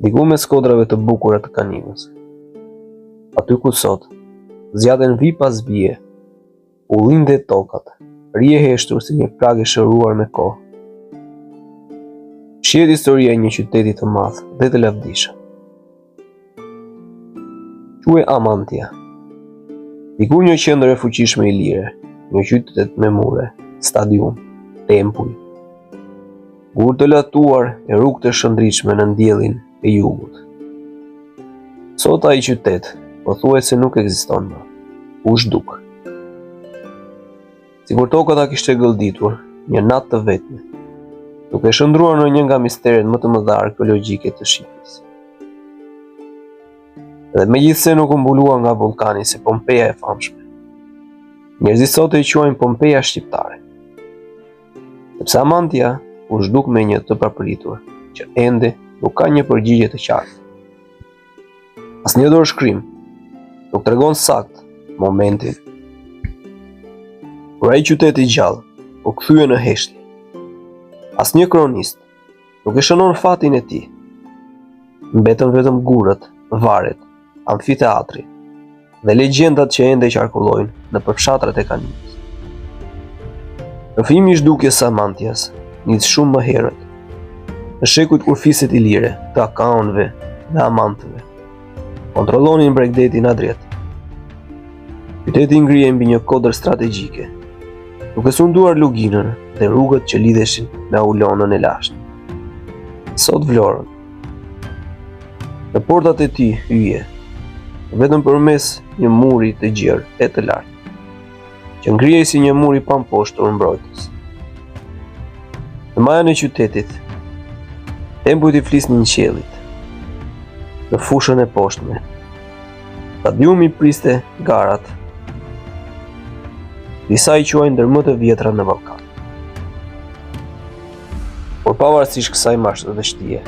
diku mes kodrave të bukura të Kaninës. Aty ku sot zgjaten vi pas vije, u linde tokat, rije heshtur si një prag e shëruar me kohë. Shihet historia e një qyteti të madh dhe të lavdishëm. Quhej Amantia. Diku një qendër e fuqishme i lire, një qytet me mure, stadium, tempuj, gur të latuar e rrugë të shëndritshme në ndjellin e jugut. Sot ai qytet pothuajse nuk ekziston më. U zhduk. Sikur toka ta kishte gëllditur një natë të vetme, duke shndruar në një nga misteret më të mëdha arkeologjike të Shqipërisë. Dhe megjithse nuk u mbulua nga vulkani si Pompeja e famshme, njerëzit sot e quajnë Pompeja shqiptare. Sepse Amantia u zhduk me një të papritur, që ende nuk ka një përgjigje të qartë. Asnjë dorëshkrim nuk tregon sakt momentin kur ai qytet i gjallë u kthye në heshtje. Asnjë kronist nuk e shënon fatin e tij. Mbetën vetëm gurët, varet, amfiteatri dhe legjendat që ende qarkullojnë në përfshatrat e Kaninës. Rrëfimi i zhdukjes së Amantias nis shumë më herët, në shekujt kur fiset i lire të akaonëve dhe amantëve kontrollonin Bregdetin Adriatik. Qyteti ngrihej mbi një kodër strategjike, duke sunduar luginën dhe rrugët që lidheshin me Aulonën e lashtë. Sot Vlorën, në portat e tij hyje vetëm përmes një muri të gjerë e të lartë, që ngrihej si një mur i pamposhtur mbrojtës. Në majën e qytetit, tempujt i flisnin qiellit. Në fushën e poshtme, stadiumi priste garat. Disa i quajnë ndër më të vjetra në Ballkan. Por pavarësisht kësaj madhështie,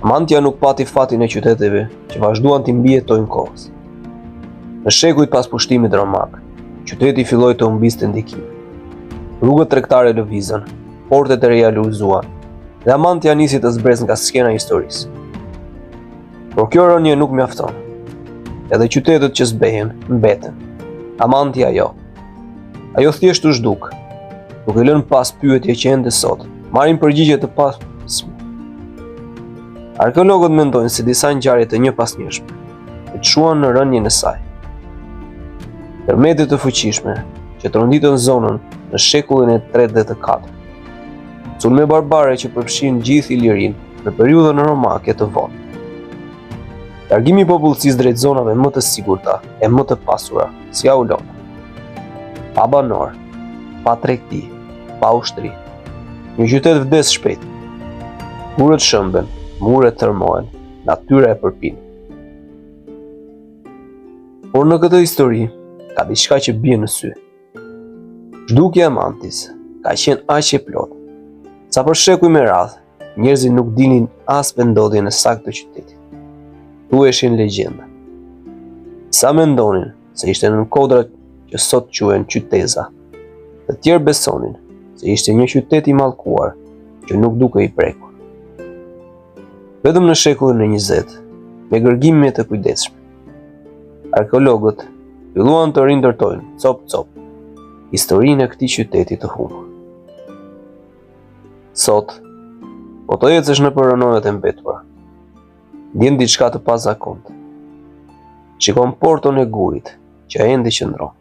Amantia nuk pati fatin e qyteteve që vazhduan të mbijetojnë kohës. Në shekujt pas pushtimit romak, qyteti filloi të humbiste ndikim. Rrugët tregtare lëvizën, portet e reja luizuan, dhe Amantia nisi të zbresë nga skena historisë. Por kjo rënje nuk mjafton. Edhe qytetet që zbehen mbeten. Amantia jo. Ajo thjesht u zhduk, duke lënë pas pyetje që ende sot marrin përgjigje të pasme. Arkeologët mendojnë se disa ngjarje të njëpasnjëshme e çuan në rënjen e saj. Tërmete të fuqishme që tronditën zonën në shekullin e 3 dhe të 4. Sulme barbare që përfshin gjithë Ilirinë në periudhën romake të vonë. Largimi i popullsisë drejt zonave më të sigurta e më të pasura, si Aulona. Pa banor, pa tregti, pa ushtri. Një qytet vdes shpejt. Gurët shëmben, muret tërmohen, natyra e përpin. Por në këtë histori ka diçka që bie në sy. Zhdukja e Amantis ka qenë aq e plotë, sa për shekuj me radhë, njerëzit nuk dinin as vendodhjen e saktë të qytetit. Thuheshin legjenda. Sa mendonin se ishte nën kodrat që sot quhen qyteza, të tjerë besonin se ishte një qytet i mallkuar që nuk duke i prekur. Vetëm në shekullin e 20, me gërgime të kujdesshme, arkeologët filluan të rindërtojnë cop historinë e këtij qyteti të humbur. Sot, po të ecësh në rënoret e mbetura, ndjen diçka të pazakontë. Shikon porton e gurit që ende qëndron.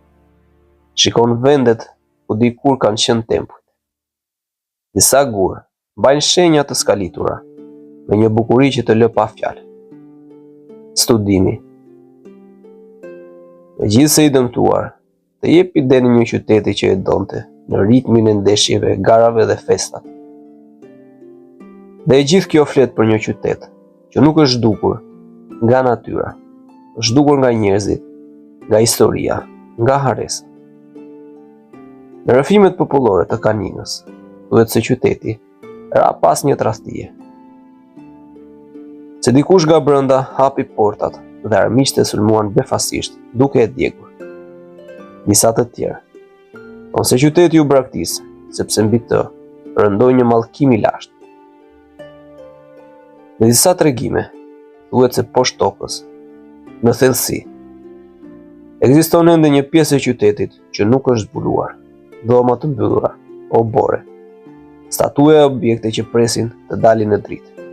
Shikon vendet ku dikur kanë qenë tempujt. Disa gur mbajnë shenja të skalitura me një bukuri që të lë pa fjalë. Studimi. Megjithse i dëmtuar, të jep idenë një qyteti që e donte në ritmin e ndeshjeve, garave dhe festat. Dhe e gjithë kjo flet për një qytet që nuk është zhdukur nga natyra, është zhdukur nga njerëzit, nga historia, nga haresa. Në rrëfimet popullore të Kaninës, thuhet se qyteti ra pas një tradhtie. Se dikush nga brenda hapi portat dhe armiqtë sulmuan befasisht, duke e djegur. Disa të tjerë thonë se qyteti u braktis, sepse mbi të rëndoi një mallkim i lashtë. Në disa tregime, thuhet se poshtë tokës, në thellësi, ekziston ende një pjesë e qytetit që nuk është zbuluar, dhoma të mbyllura, obore, statue e objekte që presin të dalin në dritë.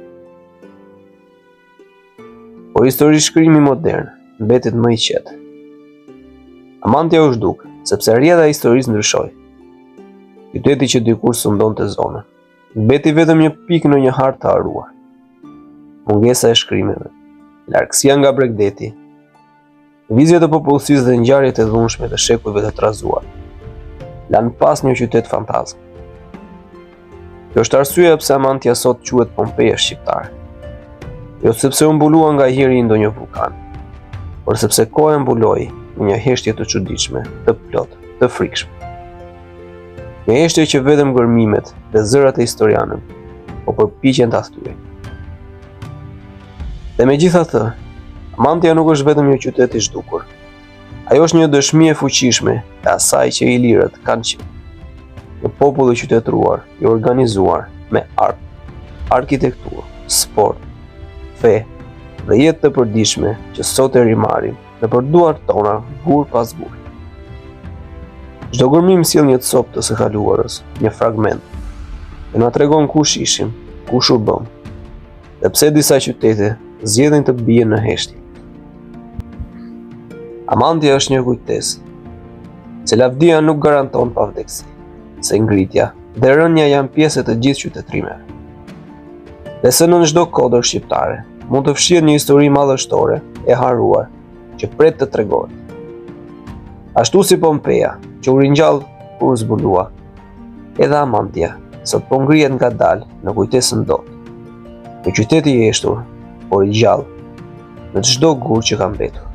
Por historishkrimi modern mbetet më i qetë. Amantia u zhduk sepse rrjedha e historisë ndryshoi. Qyteti që dikur sundonte zonën mbeti vetëm një pikë në një hartë të haruar. Mungesa e shkrimeve, largësia nga Bregdeti, lëvizjet e popullsisë dhe ngjarjet e dhunshme të shekujve të trazuar, lanë pas një qytet fantazm. Kjo është arsyeja pse Amantia sot quhet Pompeja shqiptare. Jo sepse u mbulua nga hiri i ndonjë vulkan, por sepse koha e mbuloi në një heshtje të çuditshme, të plotë, të frikshme. Një heshtje që vetëm gërmimet dhe zërat e historianëve po përpiqen ta thyejnë. Dhe megjithatë, Amantia nuk është vetëm një qytet i zhdukur. Ajo është një dëshmi e fuqishme e asaj që ilirët kanë qenë. Një popull i qytetëruar, i organizuar me art, arkitekturë, sport, fe dhe jetë të përditshme që sot e rimarin nëpër duart tona gur pas guri. Çdo gërmim sjell një copë të së kaluarës, një fragment, që na tregon kush ishim, kush u bëm, dhe pse disa qytete zgjedhin të bien në heshtje. Amantia është një kujtesë se lavdia nuk garanton pavdekësi, se ngritja dhe rënja janë pjesë të gjithë qytetërimeve. Dhe se në çdo kodër shqiptare mund të fshihet një histori madhështore e haruar që pret të tregohet. Ashtu si Pompeja, që u ringjall kur zbulua, edhe Amantia sot po ngrihet ngadalë në kujtesën dot. Një qytet i heshtur, por i gjallë në çdo gur që ka mbetur.